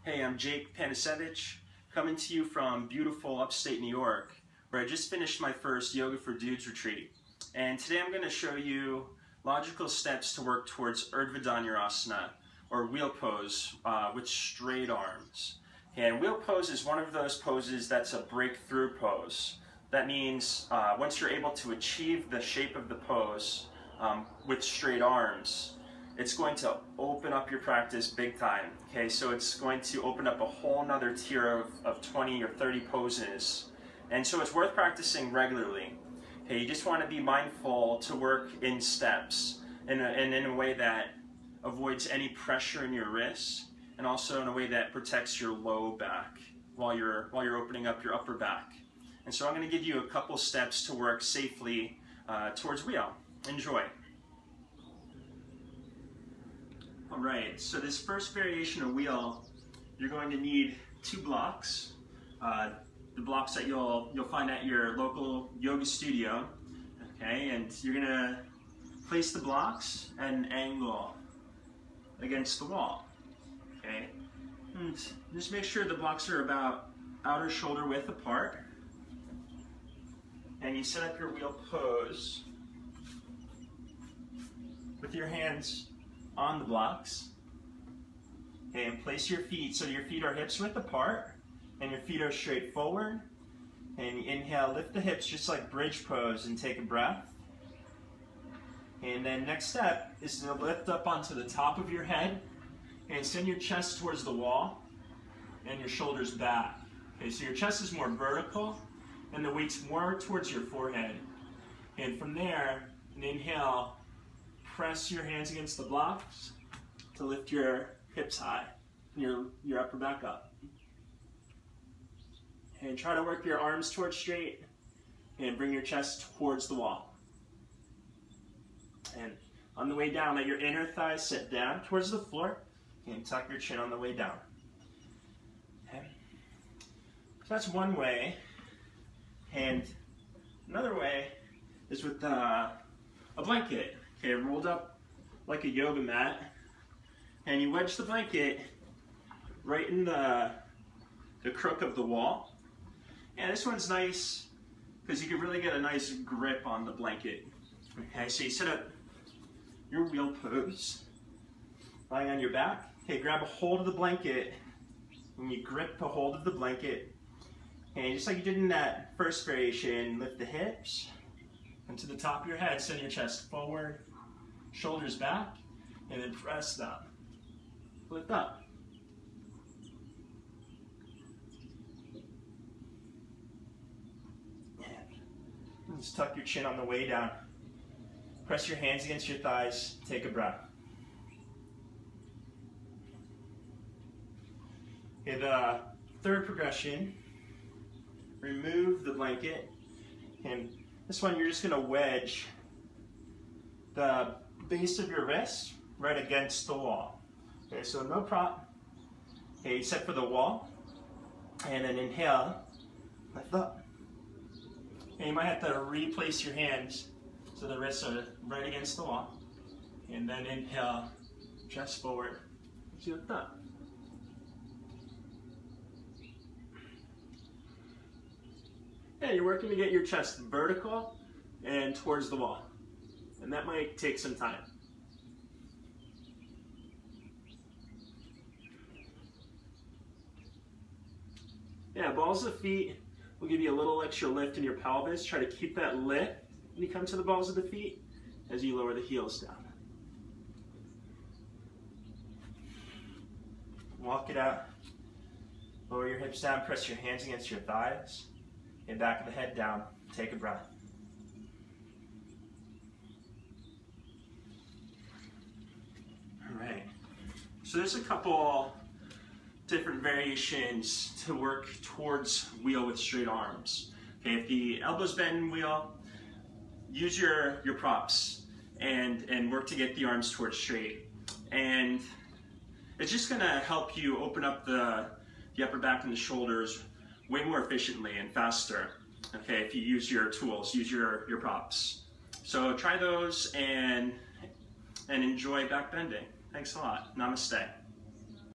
Hey, I'm Jake Panasevich, coming to you from beautiful upstate New York, where I just finished my first Yoga for Dudes retreat. And today I'm going to show you logical steps to work towards Urdhva Dhanurasana, or wheel pose, with straight arms. And wheel pose is one of those poses that's a breakthrough pose. That means once you're able to achieve the shape of the pose with straight arms, it's going to open up your practice big time. Okay, so it's going to open up a whole nother tier of 20 or 30 poses. And so it's worth practicing regularly. Okay, you just want to be mindful to work in steps and in a way that avoids any pressure in your wrists, and also in a way that protects your low back while you're opening up your upper back. And so I'm going to give you a couple steps to work safely towards wheel. Enjoy. Alright, so this first variation of wheel, you're going to need 2 blocks. The blocks that you'll find at your local yoga studio. Okay, and you're going to place the blocks at an angle against the wall. Okay, and just make sure the blocks are about outer shoulder width apart. And you set up your wheel pose with your hands on the blocks. Okay, and place your feet so your feet are hips width apart and your feet are straight forward. And inhale, lift the hips just like bridge pose and take a breath. And then next step is to lift up onto the top of your head and send your chest towards the wall and your shoulders back. Okay, so your chest is more vertical and the weight's more towards your forehead. And from there, an inhale, press your hands against the blocks to lift your hips high and your upper back up. And try to work your arms towards straight and bring your chest towards the wall. And on the way down, let your inner thighs sit down towards the floor and tuck your chin on the way down. Okay. So that's one way. And another way is with a blanket. Okay, rolled up like a yoga mat, and you wedge the blanket right in the crook of the wall. And this one's nice because you can really get a nice grip on the blanket. Okay, so you set up your wheel pose, lying on your back. Okay, grab a hold of the blanket, and you grip a hold of the blanket. And just like you did in that first variation, lift the hips, and to the top of your head, send your chest forward, shoulders back, and then press down. Lift up. And just tuck your chin on the way down. Press your hands against your thighs. Take a breath. Okay, the third progression, remove the blanket, and this one you're just going to wedge the base of your wrist right against the wall. Okay, so no prop. Okay, set for the wall, and then inhale, lift up. And you might have to replace your hands so the wrists are right against the wall. And then inhale, chest forward, lift up. Yeah, you're working to get your chest vertical and towards the wall. And that might take some time. Yeah, balls of the feet will give you a little extra lift in your pelvis. Try to keep that lift when you come to the balls of the feet as you lower the heels down. Walk it out. Lower your hips down, press your hands against your thighs. And back of the head down. Take a breath. Alright. So there's a couple different variations to work towards wheel with straight arms. Okay, if the elbows bend in wheel, use your props and work to get the arms towards straight. And it's just going to help you open up the upper back and the shoulders way more efficiently and faster. Okay, if you use your tools, use your props. So try those and enjoy back bending. Thanks a lot. Namaste.